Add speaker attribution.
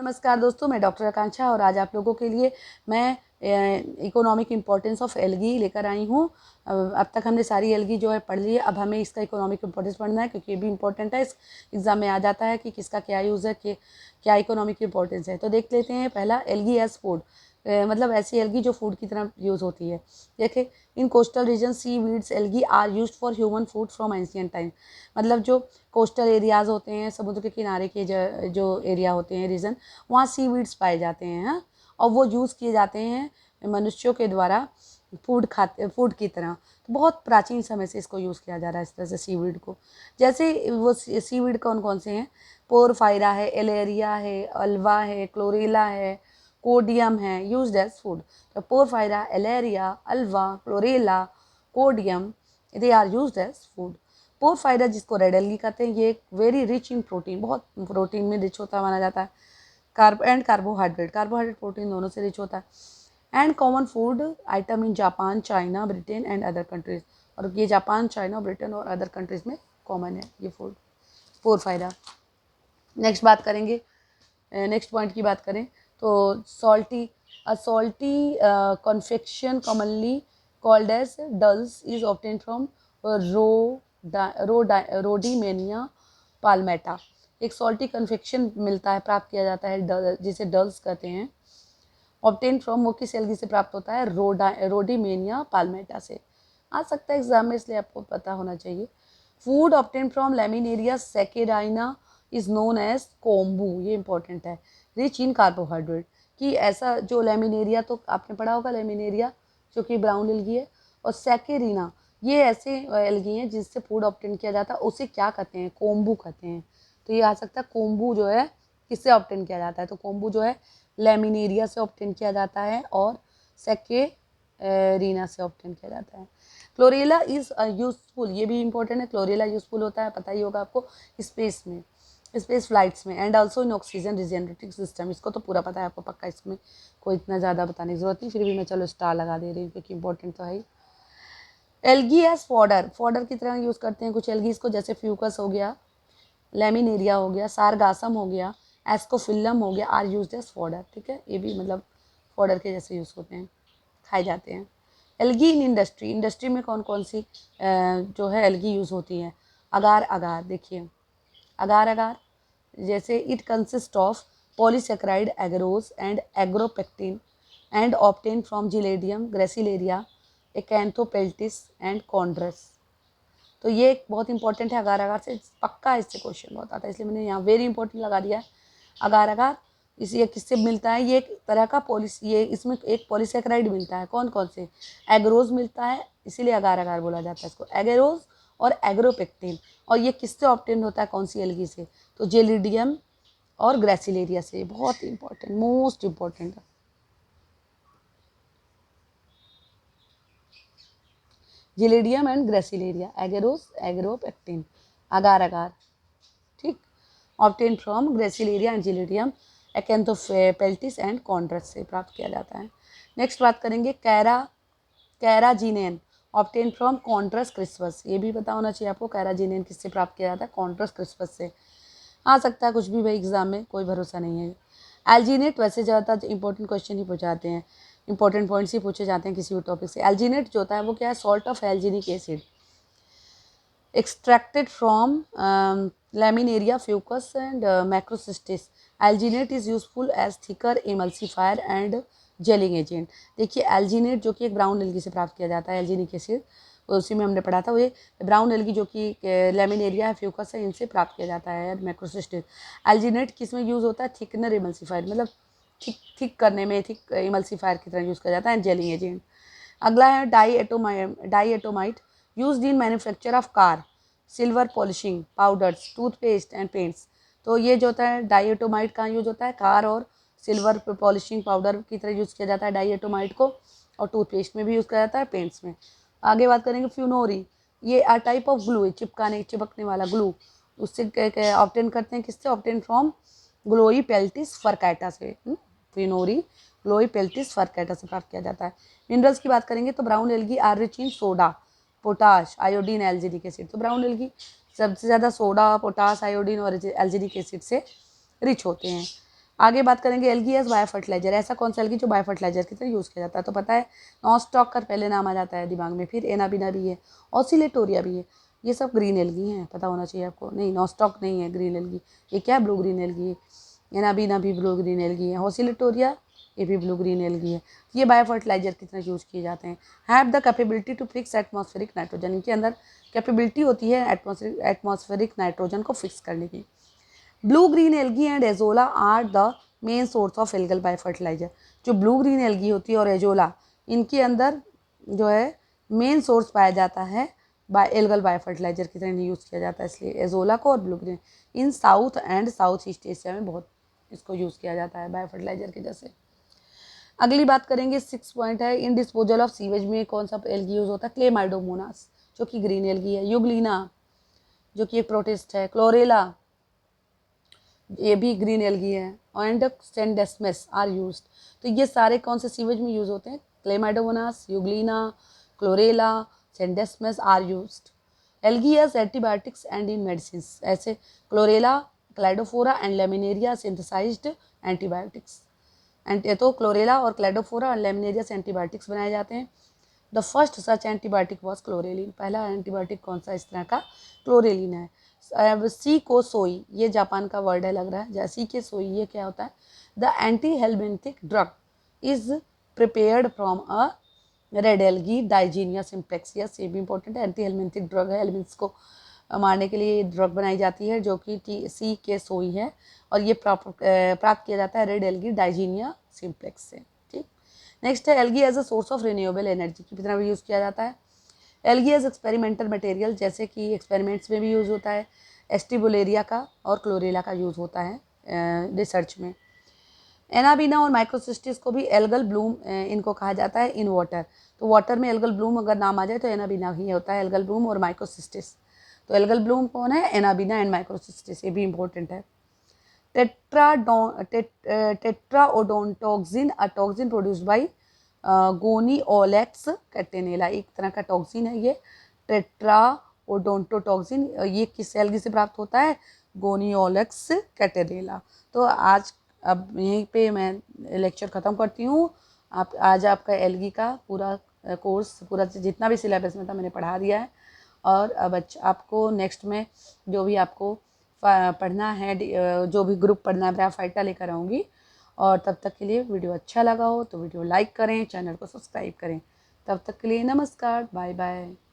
Speaker 1: नमस्कार दोस्तों, मैं डॉक्टर आकांक्षा और आज आप लोगों के लिए मैं इकोनॉमिक इम्पोर्टेंस ऑफ एल्गी लेकर आई हूँ। अब तक हमने सारी एल्गी जो है पढ़ ली है, अब हमें इसका इकोनॉमिक इम्पोर्टेंस पढ़ना है क्योंकि ये भी इम्पोर्टेंट है। इस एग्जाम में आ जाता है कि किसका क्या यूज़ है, कि क्या इकोनॉमिक इम्पोर्टेंस है। तो देख लेते हैं। पहला, एल्गी एज फूड, मतलब ऐसी एल्गी जो फूड की तरह यूज़ होती है। देखें, in coastal region seaweeds algae are used for human food from ancient time. मतलब जो कोस्टल एरियाज़ होते हैं, समुद्र के किनारे के जो एरिया होते हैं, रीजन, वहाँ सी वीड्स पाए जाते हैं। हाँ, और वो यूज़ किए जाते हैं मनुष्यों के द्वारा फूड की तरह। तो बहुत प्राचीन समय से इसको यूज़ किया जा रहा है इस तरह से सीवीड को। जैसे वो सीवीड कौन कौन से हैं? पोरफायरा है, एलेरिया है, अल्वा है, क्लोरेला है, कोडियम है, यूज्ड एज फूड। तो Porphyra, Alaria, Ulva, Chlorella, Codium, they are used as food. Porphyra, जिसको रेड एल्गी कहते हैं, ये वेरी रिच इन प्रोटीन, बहुत प्रोटीन में रिच होता माना जाता है। कार्बोहाइड्रेट प्रोटीन दोनों से रिच होता है। And common food item in Japan, China, Britain and other countries. और ये जापान, चाइना, ब्रिटेन और अदर कंट्रीज में कॉमन है ये फूड, पोरफायरा। नेक्स्ट बात करेंगे, नेक्स्ट पॉइंट की बात करें तो salty confection commonly called as dulse is obtain from Rhodymenia palmata. एक सॉल्टी कन्फेक्शन मिलता है, प्राप्त किया जाता है, जिसे डल्स कहते हैं। ऑब्टेन फ्रॉम, वो किस एल्गी से प्राप्त होता है? रोडीमेनिया पाल्मेटा से। आ सकता है एग्जाम में, इसलिए आपको पता होना चाहिए। Food obtain from Laminaria saccharina is known as kombu. ये इंपॉर्टेंट है। रिच इन कार्बोहाइड्रेट, कि ऐसा जो लेमिनेरिया, तो आपने पढ़ा होगा लेमिनेरिया, जो कि ब्राउन एल्गी है, और सेकेरिना, ये ऐसे एल्गी हैं जिससे फूड ऑब्टेन किया जाता है, उसे क्या कहते हैं? कोम्बू कहते हैं। तो ये आ सकता है कोम्बू जो है किससे ऑब्टेन किया जाता है? तो कोम्बू जो है लेमिनेरिया से ऑब्टेन किया जाता है और सेकेरीना से ऑब्टेन किया जाता है। क्लोरेला इज यूजफुल, ये भी इंपॉर्टेंट है। क्लोरेला यूजफुल होता है, पता ही होगा आपको, स्पेस में, स्पेस फ्लाइट्स में, and also in oxygen regenerative system. इसको तो पूरा पता है आपको पक्का, इसमें कोई इतना ज़्यादा बताने की जरूरत नहीं, फिर भी मैं चलो स्टार लगा दे रही हूँ क्योंकि इंपॉर्टेंट तो है ही। एल्गी एज फॉडर की तरह यूज़ करते हैं कुछ एल्गीज को, जैसे फ्यूकस हो गया, लेमिनेरिया हो गया, सारगासम हो गया, एस्कोफिल्लम हो गया, आर यूज्ड एज फॉडर। ठीक है, ये भी मतलब फॉडर के जैसे यूज़ होते हैं, खाए जाते हैं। एल्गी इन इंडस्ट्री, इंडस्ट्री में कौन कौन सी जो है एल्गी यूज़ होती है? अगार, देखिए अगार, जैसे it consist of polysaccharide, agarose and agropectin and obtain from Gelidium, Gracilaria, Acanthopeltis and Chondrus. तो ये एक बहुत इंपॉर्टेंट है। अगार से पक्का इससे क्वेश्चन बहुत आता है, इसलिए मैंने यहाँ वेरी इंपॉर्टेंट लगा दिया है। अगार इस ये किससे मिलता है? ये एक तरह का ये इसमें एक पॉलीसेक्राइड मिलता है। कौन कौन से? एग्रोज मिलता है, इसीलिए अगार बोला जाता है इसको, एगेरोज और एग्रोपेक्टिन। और ये किससे ऑब्टेन होता है? कौन सी एल्गी से? तो जेलिडियम और ग्रेसिलेरिया से। बहुत इंपॉर्टेंट, मोस्ट इंपॉर्टेंट है। Gelidium and Gracilaria, agarose, agropectin, agar. ठीक, obtain from Gracilaria and Gelidium, Acanthopeltis and Chondrus से प्राप्त किया जाता है। नेक्स्ट बात करेंगे कैराजीनेन, ऑब्टेन फ्रॉम कॉन्ड्रस क्रिस्पस। ये भी पता होना चाहिए आपको, कैराजीनेन किससे प्राप्त किया जाता है? कॉन्ड्रस क्रिस्पस से। आ सकता है कुछ भी भाई, एग्जाम में कोई भरोसा नहीं है। एल्जीनेट, वैसे ज़्यादा इंपॉर्टेंट क्वेश्चन ही पूछाते हैं, इंपॉर्टेंट पॉइंट्स ही पूछे जाते हैं किसी भी टॉपिक से। एल्जीनेट जो होता है वो क्या है? Salt of alginic acid extracted from laminaria, fucus and macrocystis. Alginate is useful as thicker emulsifier and gelling agent. देखिए एल्जीनेट जो कि एक ब्राउन एल्गी से प्राप्त किया जाता है, एल्जीनिक एसिड, उसी में हमने पढ़ा था। वो ये ब्राउन एल्गी जो कि लेमिनेरिया है, फ्यूकस है, इनसे प्राप्त किया जाता है, मैक्रोसिस्टिस। एल्जीनेट किस में यूज़ होता है? थिकनर एमल्सीफायर, मतलब थिक करने में, थिक इमल्सीफायर की तरह यूज़ किया जाता है, जेलिंग एजेंट। अगला है diatomite, used in manufacture of car, silver polishing powders, toothpaste and paints. तो ये जो होता है डाईएटोमाइट कहाँ यूज होता है? कार और सिल्वर पॉलिशिंग पाउडर की तरह यूज़ किया जाता है डाईएटोमाइट को, और टूथपेस्ट में भी यूज़ किया जाता है, पेंट्स में। आगे बात करेंगे फ्यूनोरी, ये अ टाइप ऑफ ग्लू, चिपकने वाला ग्लू, उससे ऑब्टेन करते हैं, किससे? ऑब्टेन फ्रॉम ग्लोई पेल्टिस फरकैटा से। फ्यूनोरी ग्लोई पेल्टिस फरकैटा से प्राप्त किया जाता है। मिनरल्स की बात करेंगे तो brown algae are rich in soda, potash, iodine, alginic acid. तो ब्राउन एल्गी सबसे ज़्यादा सोडा, पोटाश, आयोडीन और एल्जीनिक एसिड से रिच होते हैं। आगे बात करेंगे एल्गी एज बायो फर्टिलाइजर। ऐसा कौन सा एल्गी जो बायो फर्टिलाइजर की तरह यूज़ किया जाता है? तो पता है नॉस्टॉक का पहले नाम आ जाता है दिमाग में, फिर एनाबिना भी है, ऑसिलेटोरिया भी है, ये सब ग्रीन एल्गी हैं, पता होना चाहिए आपको। नहीं, नॉस्टॉक नहीं है ग्रीन एल्गी, ये क्या है? ब्लू ग्रीन एल्गी है। एनाबिना भी ब्लू ग्रीन एल्गी है, ऑसिलेटोरिया ये भी ब्लू ग्रीन एल्गी है। ये बायो फर्टिलाइजर की तरह यूज़ किए जाते हैं। Have the capability to fix atmospheric nitrogen, इनके अंदर कैपेबिलिटी होती है एटमॉस्फेरिक नाइट्रोजन को फिक्स करने की। Blue green algae and azolla are the main source of algal bio fertilizer. जो ब्लू ग्रीन एल्गी होती है और एजोला, इनके अंदर जो है मेन सोर्स पाया जाता है एल्गल बायो फर्टिलाइजर की तरह यूज़ किया जाता है, इसलिए एजोला को और blue green in south and south east Asia में बहुत इसको यूज़ किया जाता है बायो फर्टिलाइजर की जैसे। अगली बात करेंगे 6 पॉइंट है इन डिस्पोजल ऑफ सीवेज में कौन सा एल्गी यूज़ होता है? क्लेमाइडोमोनास जो कि ग्रीन एल्गी है, युगलिना जो कि एक प्रोटिस्ट है, क्लोरेला ये भी ग्रीन एल्गी है, एंड स्टेंडेस्मस आर यूज्ड। तो ये सारे कौन से सीवेज में यूज़ होते हैं? Chlamydomonas, Euglena, Chlorella, Scenedesmus are used. Algae as antibiotics and in medicine, ऐसे Chlorella, Cladophora and Laminaria synthesized antibiotics. तो क्लोरेला और क्लाइडोफोरा और लेमिनेरिया से एंटीबायोटिक्स बनाए जाते हैं। The first such antibiotic was chlorellin, पहला एंटीबायोटिक कौन सा इस तरह का? क्लोरेलिन है। सी को सोई, ये जापान का वर्ड है लग रहा है, सी के सोई ये क्या होता है? The anti helminthic drug is prepared from a red algae Digenea simplex, ये भी इंपॉर्टेंट है, एंटी हेलमिंथिक ड्रग है, हेलमिंथ्स को मारने के लिए ड्रग बनाई जाती है जो कि सी के सोई है, और ये प्राप्त किया जाता है रेड एल्गी डाइजीनिया सिम्प्लेक्स से। ठीक, नेक्स्ट है algae as a source of renewable energy की तरह भी यूज़ किया जाता है। एल्गी एज एक्सपेरिमेंटल मटेरियल, जैसे कि एक्सपेरिमेंट्स में भी यूज़ होता है, एस्टिबुलेरिया का और क्लोरेला का यूज़ होता है रिसर्च में। एनाबिना और माइक्रोसिस्टिस को भी एल्गल ब्लूम इनको कहा जाता है इन वाटर। तो वाटर में एल्गल ब्लूम अगर नाम आ जाए तो एनाबिना ही होता है, एल्गल ब्लूम और माइक्रोसिस्टिस। तो एल्गल ब्लूम कौन है? एनाबिना एंड माइक्रोसिस्टिस, ये भी इंपॉर्टेंट है। टेट्राओडोंटोक्सिन, अ टॉक्सिन प्रोड्यूस्ड बाई गोनिओलेक्स कैटेनेला, एक तरह का टॉक्सिन है ये टेट्राओडोंटोटॉक्सिन, ये किस एल्गी से प्राप्त होता है? गोनिओलेक्स कैटेनेला। तो आज अब यहीं पे मैं लेक्चर ख़त्म करती हूँ। आप आज आपका एल्गी का पूरा कोर्स, पूरा जितना भी सिलेबस में था मैंने पढ़ा दिया है, और अब आपको नेक्स्ट में जो भी आपको पढ़ना है, जो भी ग्रुप पढ़ना है ब्रायोफाइटा लेकर आऊँगी। और तब तक के लिए वीडियो अच्छा लगा हो तो वीडियो लाइक करें, चैनल को सब्सक्राइब करें। तब तक के लिए नमस्कार, बाय बाय।